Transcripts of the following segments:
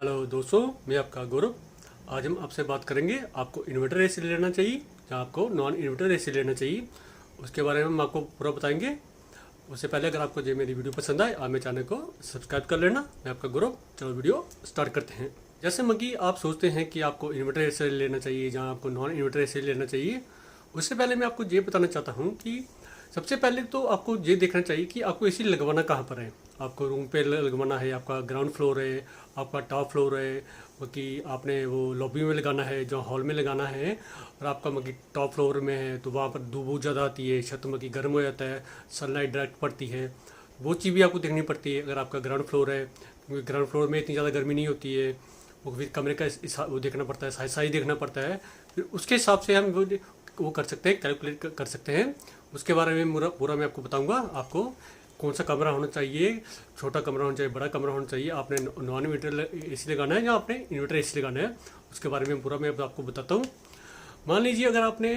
Hello दोस्तों, मैं आपका गौरव। आज हम आपसे बात करेंगे आपको इन्वर्टर एसी लेना चाहिए या आपको नॉन इन्वर्टर एसी लेना चाहिए, उसके बारे में हम आपको पूरा बताएंगे। उससे पहले अगर आपको ये मेरी वीडियो पसंद आए, आप मेरे चैनल को सब्सक्राइब कर लेना। मैं आपका गौरव। चलो वीडियो स्टार्ट करते हैं। जैसे मगी आप सोचते हैं कि आपको इन्वर्टर एसी लेना चाहिए या आपको नॉन इन्वर्टर एसी लेना चाहिए, उससे पहले मैं आपको ये बताना चाहता हूँ कि सबसे पहले तो आपको ये देखना चाहिए कि आपको एसी लगवाना कहाँ पर है। आपको रूम पे लगवाना है, आपका ग्राउंड फ्लोर है, आपका टॉप फ्लोर है, कि आपने वो लॉबी में लगाना है, जो हॉल में लगाना है, और आपका मगी टॉप फ्लोर में है तो वहाँ पर धूप बहुत ज़्यादा आती है, छत मगी गर्म हो जाता है, सनलाइट डायरेक्ट पड़ती है। वो चीज़ भी आपको देखनी पड़ती है। अगर आपका ग्राउंड फ्लोर है, क्योंकि ग्राउंड फ्लोर में इतनी ज़्यादा गर्मी नहीं होती है, वो फिर कमरे का वो देखना पड़ता है, साइज देखना पड़ता है। फिर उसके हिसाब से हम वो कर सकते हैं, कैलकुलेट कर सकते हैं। उसके बारे में पूरा पूरा मैं आपको बताऊंगा। आपको कौन सा कमरा होना चाहिए, छोटा कमरा होना चाहिए, बड़ा कमरा होना चाहिए, आपने नॉन इन्वर्टर एसी लगाना है या आपने इन्वर्टर एसी लगाना है, उसके बारे में पूरा मैं आपको बताता हूँ। मान लीजिए अगर आपने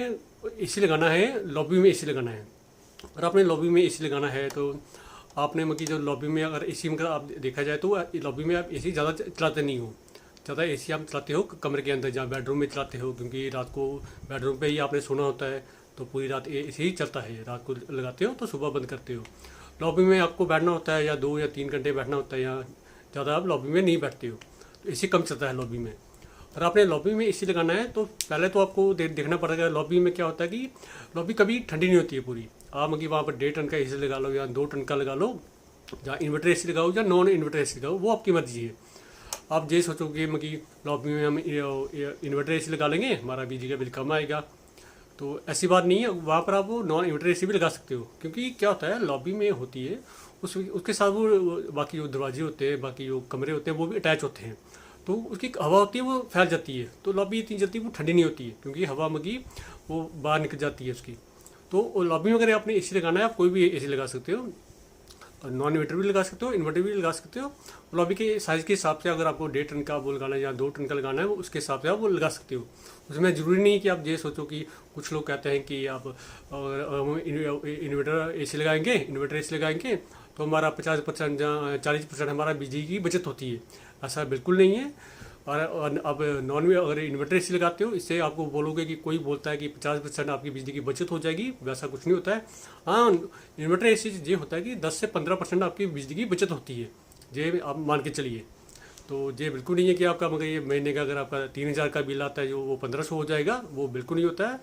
एसी लगाना है, लॉबी में एसी लगाना है, और आपने लॉबी में एसी लगाना है तो आपने मतलब जो लॉबी में अगर एसी में अगर आप देखा जाए तो लॉबी में आप एसी ज़्यादा चलाते नहीं हो। ज़्यादा एसी आप चलाते हो कमरे के अंदर, जहाँ बेडरूम में चलाते हो, क्योंकि रात को बेडरूम पे ही आपने सोना होता है, तो पूरी रात एसी ही चलता है। रात को लगाते हो तो सुबह बंद करते हो। लॉबी में आपको बैठना होता है, या 2 या 3 घंटे बैठना होता है, या ज़्यादा आप लॉबी में नहीं बैठते हो, तो एसी कम चलता है लॉबी में। अगर आपने लॉबी में एसी लगाना है तो पहले तो आपको देखना पड़ेगा लॉबी में क्या होता है कि लॉबी कभी ठंडी नहीं होती है पूरी। आप मतलब वहाँ पर 1.5 टन का एसी लगा लो या 2 टन का लगा लो, या इन्वर्टर एसी लगाओ या नॉन इन्वर्टर एसी लगाओ, वो आपकी मर्जी है। आप ये सोचो कि मतलब लॉबी में हम इन्वर्टर एसी लगा लेंगे, हमारा बिजली का बिल कम आएगा, तो ऐसी बात नहीं है। वहाँ पर आप वो नॉन इन्वर्टर एसी भी लगा सकते हो, क्योंकि क्या होता है लॉबी में होती है, उसके साथ वो बाकी जो दरवाजे होते हैं, बाकी जो कमरे होते हैं, वो भी अटैच होते हैं, तो उसकी हवा होती है वो फैल जाती है, तो लॉबी इतनी जल्दी वो ठंडी नहीं होती है, क्योंकि हवा मगी वो बाहर निकल जाती है उसकी। तो लॉबी में अगर आपने एसी लगाना है, आप कोई भी एसी लगा सकते हो, नॉन इन्वर्टर भी लगा सकते हो, इन्वर्टर भी लगा सकते हो। लॉबी के साइज़ के हिसाब से अगर आपको 1.5 टन का वो लगाना है या 2 टन का लगाना है, वो उसके हिसाब से आप वो लगा सकते हो। उसमें ज़रूरी नहीं कि आप ये सोचो कि कुछ लोग कहते हैं कि आप इन्वर्टर एसी लगाएंगे, इन्वर्टर एसी लगाएंगे तो हमारा 50% या 40% हमारा बिजली की बचत होती है। ऐसा बिल्कुल नहीं है। और अब नॉन में अगर इन्वर्टर एसी लगाते हो, इससे आपको बोलोगे कि कोई बोलता है कि 50% आपकी बिजली की बचत हो जाएगी, वैसा कुछ नहीं होता है। हाँ, इन्वर्टर एसी ये होता है कि 10 से 15% आपकी बिजली की बचत होती है, ये आप मान के चलिए। तो ये बिल्कुल नहीं है कि आपका मगर ये महीने का अगर आपका 3,000 का बिल आता है जो वो 1500 हो जाएगा, वो बिल्कुल नहीं होता है।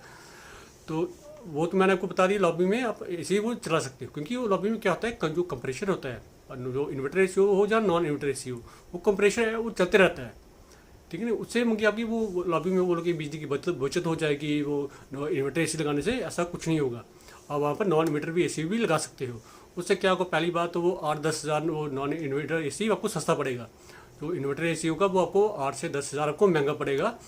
तो वो तो मैंने आपको बता दिया, लॉबी में आप एसी वो चला सकते हो, क्योंकि वो लॉबी में क्या होता है, जो कंप्रेशर होता है, जो इन्वर्टर एसी हो या नॉन इन्वर्टर एसी हो, वो कंप्रेशर है वो चलते रहता है। ठीक है ना, उससे मुझे आपकी वो लॉबी में बोलो कि बिजली की बचत हो जाएगी, वो इन्वर्टर एसी लगाने से ऐसा कुछ नहीं होगा। आप वहाँ पर नॉन इन्वर्टर भी एसी भी लगा सकते हो। उससे क्या होगा, पहली बात तो वो 8-10 हज़ार वो नॉन इन्वर्टर एसी आपको सस्ता पड़ेगा। जो इन्वर्टर एसी होगा वो आपको 8 से 10 हज़ार आपको महंगा पड़ेगा।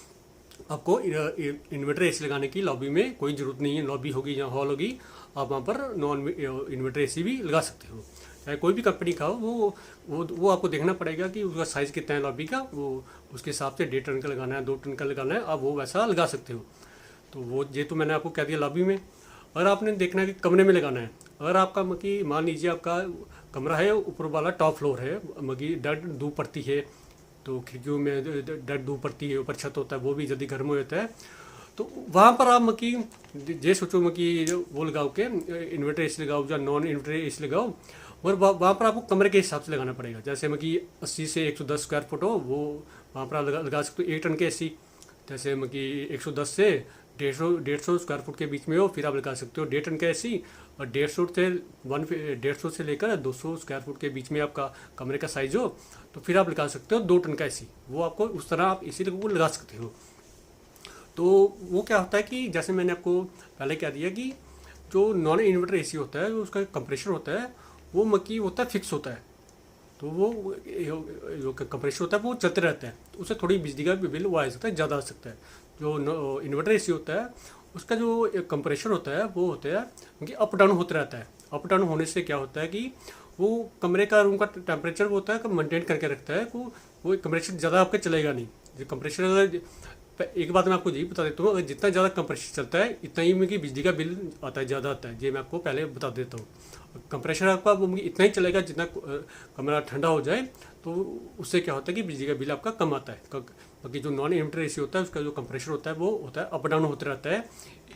आपको इन्वर्टर एसी लगाने की लॉबी में कोई ज़रूरत नहीं है। लॉबी होगी या हॉल होगी, आप वहाँ पर नॉन इन्वर्टर एसी भी लगा सकते हो, चाहे कोई भी कंपनी का हो। वो आपको देखना पड़ेगा कि उसका साइज़ कितना है लॉबी का, वो उसके हिसाब से 1.5 टन का लगाना है, 2 टन का लगाना है, आप वो वैसा लगा सकते हो। तो वो ये तो मैंने आपको कह दिया लॉबी में। अगर आपने देखना है कि कमरे में लगाना है, अगर आपका मकी मान लीजिए आपका कमरा है, ऊपर वाला टॉप फ्लोर है, मकी डायरेक्ट धूप पड़ती है, तो खिड़कियों में डायरेक्ट धूप पड़ती है, ऊपर छत होता है, वो भी जल्दी गर्म हो जाता है। तो वहाँ पर आप मकी ये सोचो मकी वो लगाओ के इन्वर्टर एसी लगाओ या नॉन इन्वर्टर एसी लगाओ, और वहाँ पर आपको कमरे के हिसाब से लगाना पड़ेगा। जैसे मकी 80 से 110 स्क्वायर फुट हो, वो वहाँ पर आप लगा सकते हो 1 टन के एसी। जैसे मकी 110 से 150 स्क्वायर फुट के बीच में हो, फिर आप लगा सकते हो 1.5 टन का एसी। और 150 से लेकर 200 स्क्वायर फुट के बीच में आपका कमरे का साइज हो, तो फिर आप लगा सकते हो 2 टन का एसी। वो आपको उस तरह आप एसी लगा सकते हो। तो वो क्या होता है कि जैसे मैंने आपको पहले कह दिया कि जो नॉन इन्वर्टर एसी होता है, उसका कंप्रेशर होता है, वो मकी होता है फिक्स होता है। तो वो जो कंप्रेशर होता है वो चलते रहता है, तो उससे थोड़ी बिजली का भी बिल वो आ सकता है, ज़्यादा आ सकता है। जो इन्वर्टर एसी होता है, उसका जो कंप्रेशर होता है वो होता है कि अप डाउन होता रहता है। अप डाउन होने से क्या होता है कि वो कमरे का रूम का टेम्परेचर वो होता है मेंटेन करके रखता है। वो कंप्रेशर ज़्यादा आपका चलेगा नहीं। जो कंप्रेशर अगर एक बात मैं आपको यही बता देता हूँ, अगर जितना ज़्यादा कंप्रेसर चलता है इतना ही मेरी बिजली का बिल आता है, ज़्यादा आता है। ये मैं आपको पहले बता देता हूँ। कंप्रेसर आपका वो इतना ही चलेगा जितना कमरा ठंडा हो जाए, तो उससे क्या होता है कि बिजली का बिल आपका कम आता है। बाकी जो नॉन इन्वर्टर एसी होता है उसका जो कंप्रेसर होता है वो होता है अप डाउन होता रहता है,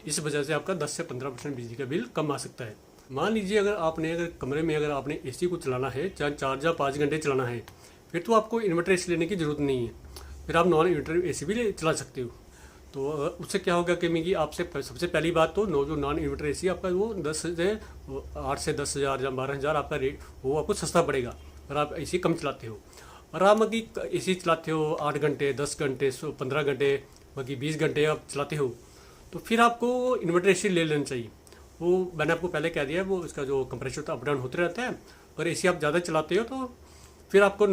इस वजह से आपका 10 से 15% बिजली का बिल कम आ सकता है। मान लीजिए अगर कमरे में अगर आपने एसी को चलाना है, चाहे 4 या 5 घंटे चलाना है, फिर तो आपको इन्वर्टर एसी लेने की ज़रूरत नहीं है, फिर आप नॉन इन्वर्टर एसी भी चला सकते हो। तो उससे क्या होगा कि मेरी आपसे सबसे पहली बात तो जो नॉन इन्वर्टर एसी आपका वो 8 से 10,000 या 12,000 आपका रेट वो आपको सस्ता पड़ेगा अगर आप एसी कम चलाते हो। और आप ए सी चलाते हो 8 घंटे, 10 घंटे, 15 घंटे, बाकी 20 घंटे आप चलाते हो, तो फिर आपको इन्वर्टर एसी ले लेना चाहिए। वो मैंने आपको पहले कह दिया है, वो इसका जो कंप्रेसर होता है अप डाउन होते रहता है। और एसी आप ज़्यादा चलाते हो तो फिर आपको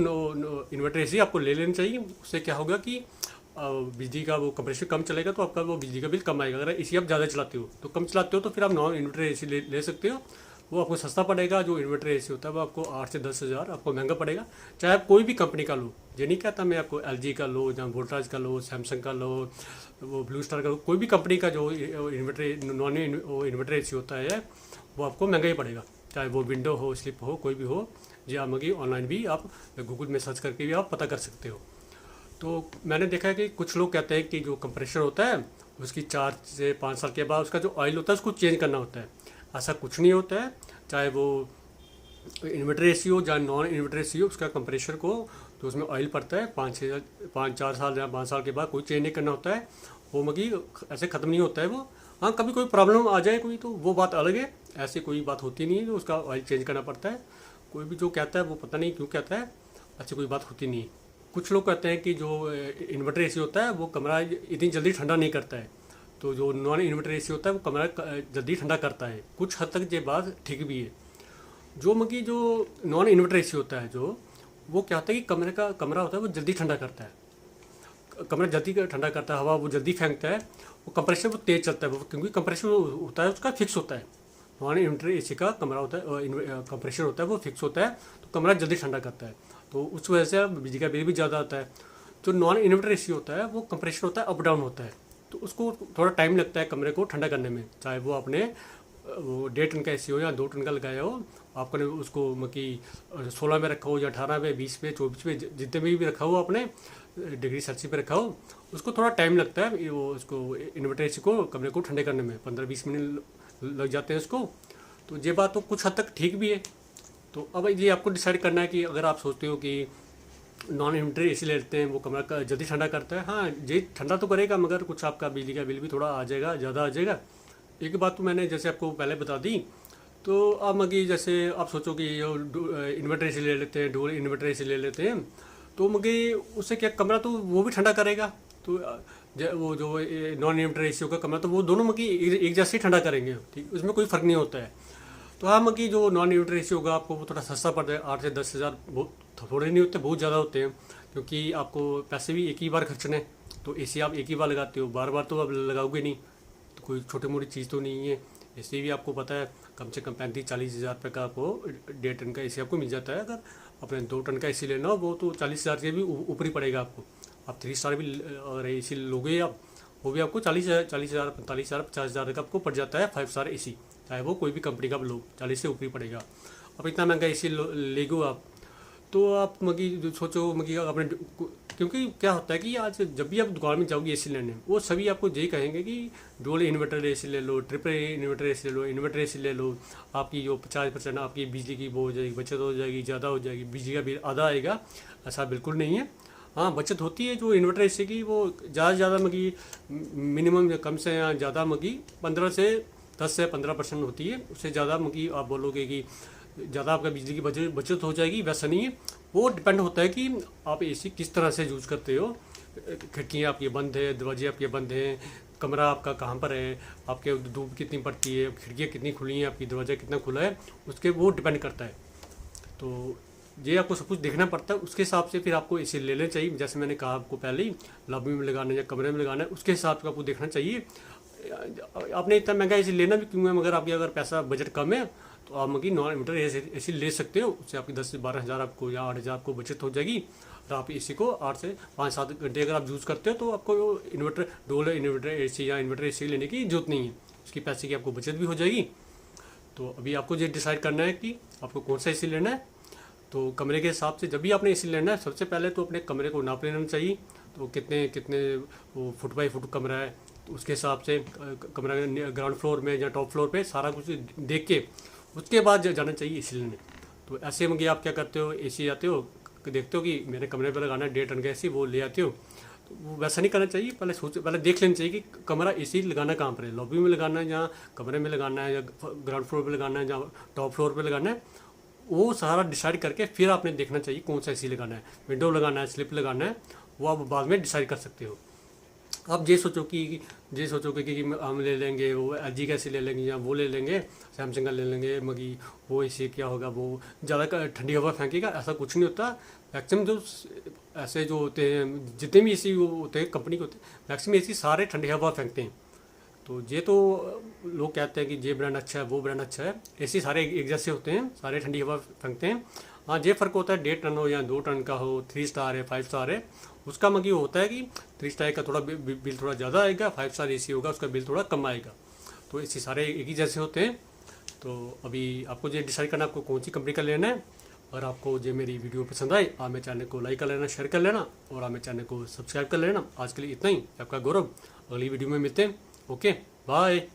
इन्वर्टर एसी आपको ले लेना चाहिए। उससे क्या होगा कि बिजली का वो कंप्रेसर कम चलेगा तो आपका वो बिजली का बिल कम आएगा। अगर एसी आप ज़्यादा चलाते हो तो कम चलाते हो तो फिर आप नॉन इन्वर्टर एसी ले सकते हो, वो आपको सस्ता पड़ेगा। जो इन्वर्टर एसी होता है वो आपको 8 से 10,000 आपको महंगा पड़ेगा। चाहे आप कोई भी कंपनी का लो, ये नहीं कहता मैं आपको LG का लो या वोल्टास का लो, सैमसंग का लो, वो ब्लू स्टार का लो, कोई भी कंपनी का जो इन्वर्टर नॉन इन्वर्टर एसी होता है वो आपको महंगा ही पड़ेगा। चाहे वो विंडो हो, स्लिप हो, कोई भी हो, जी आप ऑनलाइन भी आप गूगल में सर्च करके भी आप पता कर सकते हो। तो मैंने देखा है कि कुछ लोग कहते हैं कि जो कंप्रेसर होता है उसकी 4 से 5 साल के बाद उसका जो ऑयल होता है उसको चेंज करना होता है। ऐसा कुछ नहीं होता है। चाहे वो इन्वर्टर एसी हो या नॉन इन्वर्टर एसी हो, उसका कंप्रेसर को तो उसमें ऑयल पड़ता है 5-4 साल या 5 साल के बाद कोई चेंज नहीं करना होता है। वो ऐसे ख़त्म नहीं होता है वो। हाँ, कभी कोई प्रॉब्लम आ जाए कोई तो वो बात अलग है, ऐसी कोई बात होती नहीं है जो उसका ऑयल चेंज करना पड़ता है। कोई भी जो कहता है वो पता नहीं क्यों कहता है, ऐसी कोई बात होती नहीं है। कुछ लोग कहते हैं कि जो इन्वर्टर एसी होता है वो कमरा इतनी जल्दी ठंडा नहीं करता है, तो जो नॉन इन्वर्टर एसी होता है वो कमरा जल्दी ठंडा करता है। कुछ हद तक ये बात ठीक भी है। जो नॉन इन्वर्टर एसी होता है जो वो क्या होता है कि कमरा होता है वो जल्दी ठंडा करता है। कमरा जल्दी ठंडा करता है, हवा वो जल्दी फेंकता है। वो कंप्रेसर वो तेज़ चलता है, वो क्योंकि कंप्रेसर होता है उसका फिक्स होता है। नॉन इन्वर्टर एसी का कमरा होता है, कंप्रेसर होता है वो फिक्स होता है, तो कमरा जल्दी ठंडा करता है। तो उस वजह से बिजली का बिल भी ज़्यादा आता है। जो नॉन इन्वर्टर एसी होता है वो कंप्रेसर होता है अप डाउन होता है, तो उसको थोड़ा टाइम लगता है कमरे को ठंडा करने में। चाहे वो आपने वो 1.5 टन का एसी हो या 2 टन का लगाया हो, आपने उसको 16 में रखा हो या 18 पे, 20 पे, 24 पे, जितने भी रखा हो आपने डिग्री सेल्सियस पे रखा हो, उसको थोड़ा टाइम लगता है वो उसको इन्वर्टर एसी को कमरे को ठंडे करने में 15-20 मिनट लग जाते हैं उसको। तो ये बात तो कुछ हद तक ठीक भी है। तो अब ये आपको डिसाइड करना है कि अगर आप सोचते हो कि नॉन इन्वर्टर एसी ले लेते हैं वो कमरा जल्दी ठंडा करता है, हाँ ये ठंडा तो करेगा, मगर कुछ आपका बिजली का बिल भी थोड़ा आ जाएगा, ज़्यादा आ जाएगा। एक बात तो मैंने जैसे आपको पहले बता दी। तो अब जैसे आप सोचो कि इन्वर्टर एसी ले लेते हैं, डुअल इन्वर्टर एसी ले लेते हैं, तो उससे क्या कमरा तो वो भी ठंडा करेगा। तो वो जो नॉन इन्वर्टर एसी होगा कमरा तो वो दोनों एक जैसे ही ठंडा करेंगे, ठीक, उसमें कोई फ़र्क नहीं होता है। तो हाँ जो नॉन इन्वर्टर एसी होगा आपको वो थोड़ा सस्ता पड़ जाए, 8 से 10,000 बहुत थोड़े नहीं होते, बहुत ज़्यादा होते हैं, क्योंकि आपको पैसे भी एक ही बार खर्चने। तो एसी आप एक ही बार लगाते हो, बार बार तो आप लगाओगे नहीं, तो कोई छोटी मोटी चीज़ तो नहीं है। एसी भी आपको पता है कम से कम 35-40 हज़ार रुपये का आपको 1.5 टन का एसी आपको मिल जाता है। अगर अपने 2 टन का एसी लेना हो वो तो 40,000 के भी ऊपर ही पड़ेगा आपको। आप 3 स्टार भी अगर एसी लोगे आप, वो भी आपको 40,000, 45,000, 50,000 का आपको पड़ जाता है 5 स्टार एसी, चाहे वो कोई भी कंपनी का लो, 40 से ऊपर ही पड़ेगा। अब इतना महंगा एसी ले गो आप, तो आप सोचो अपने, क्योंकि क्या होता है कि आज जब भी आप दुकान में जाओगे एसी लेने, वो सभी आपको यही कहेंगे कि डुअल इन्वर्टर एसी ले लो, ट्रिपल इन्वर्टर एसी ले लो, इन्वर्टर एसी ले लो, आपकी जो 50% आपकी बिजली की वो हो जाएगी, बचत हो जाएगी, ज़्यादा हो जाएगी, बिजली का बिल आधा आएगा। ऐसा बिल्कुल नहीं है। हाँ, बचत होती है। जो इन्वर्टर एसी की वो ज़्यादा से ज़्यादा मिनिमम कम से या ज़्यादा 15 से 10 से 15% होती है। उससे ज़्यादा आप बोलोगे कि ज़्यादा आपका बिजली की बचत हो जाएगी, वैसा नहीं है। वो डिपेंड होता है कि आप एसी किस तरह से यूज़ करते हो। खिड़कियाँ आपकी बंद है, दरवाजे आपके बंद हैं, कमरा आपका कहाँ पर है, आपके धूप कितनी पड़ती है, खिड़कियाँ कितनी खुली हैं, आपकी दरवाज़ा कितना खुला है, उसके वो डिपेंड करता है। तो ये आपको सब कुछ देखना पड़ता है, उसके हिसाब से फिर आपको एसी ले लेना चाहिए। जैसे मैंने कहा आपको पहले ही, लॉबी में लगाना या कमरे में लगाना है, उसके हिसाब से आपको देखना चाहिए। आपने इतना महंगा एसी लेना भी क्यों है, मगर आपकी अगर पैसा बजट कम है तो आप नॉन इन्वर्टर एसी ले सकते हो। उससे आपकी 10 से 12 हज़ार आपको या 8 हज़ार आपको बचत हो जाएगी। और आप एसी को 8 से 5-7 घंटे अगर आप यूज़ करते हो तो आपको इन्वर्टर डोल इन्वर्टर एसी या इन्वर्टर एसी लेने की जरूरत नहीं है, उसकी पैसे की आपको बचत भी हो जाएगी। तो अभी आपको ये डिसाइड करना है कि आपको कौन सा एसी लेना है। तो कमरे के हिसाब से जब भी आपने एसी लेना है, सबसे पहले तो अपने कमरे को नाप लेना चाहिए। तो कितने कितने वो फुट बाई फुट कमरा है, तो उसके हिसाब से कमरा ग्राउंड फ्लोर में या टॉप फ्लोर पे सारा कुछ देख के उसके बाद जाना चाहिए एसी लेने। तो ऐसे में आप क्या करते हो, एसी आते हो, देखते हो कि मेरे कमरे पे लगाना है 1.5 टन का एसी, वो ले आते हो। तो वो वैसा नहीं करना चाहिए, पहले देख लेना चाहिए कि कमरा एसी लगाना कहाँ पर है, लॉबी में लगाना है या कमरे में लगाना है या ग्राउंड फ्लोर पे लगाना है या टॉप फ्लोर पे लगाना है। वो सारा डिसाइड करके फिर आपने देखना चाहिए कौन सा एसी लगाना है, विंडो लगाना है, स्लिप लगाना है, वो आप बाद में डिसाइड कर सकते हो। आप ये सोचोगे कि हम ले लेंगे वो LG का एसी ले लेंगे या वो ले लेंगे सैमसंग का ले लेंगे, मगी वो एसी क्या होगा, वो ज़्यादा ठंडी हवा फेंकेगा, ऐसा कुछ नहीं होता। मैक्सिमम जो ऐसे जो होते हैं, जितने भी एसी होते हैं कंपनी के होते हैं, मैक्सिमम एसी सारे ठंडी हवा फेंकते हैं। तो ये तो लोग कहते हैं कि ये ब्रांड अच्छा है वो ब्रांड अच्छा है, एसी सारे एक जैसे होते हैं, सारे ठंडी हवा फेंकते हैं। हाँ, ये फ़र्क होता है 1.5 टन हो या 2 टन का हो, 3 स्टार है 5 स्टार है, उसका मगी होता है कि 3 स्टार का थोड़ा बिल थोड़ा ज़्यादा आएगा, 5 स्टार एसी होगा उसका बिल थोड़ा कम आएगा। तो एसी सारे एक ही जैसे होते हैं। तो अभी आपको ये डिसाइड करना आपको कौन सी कंपनी का लेना है। और आपको जो मेरी वीडियो पसंद आई, आप मेरे चैनल को लाइक कर लेना, शेयर कर लेना और आप मेरे चैनल को सब्सक्राइब कर लेना। आज के लिए इतना ही, आपका गौरव, अगली वीडियो में मिलते हैं। Okay, bye.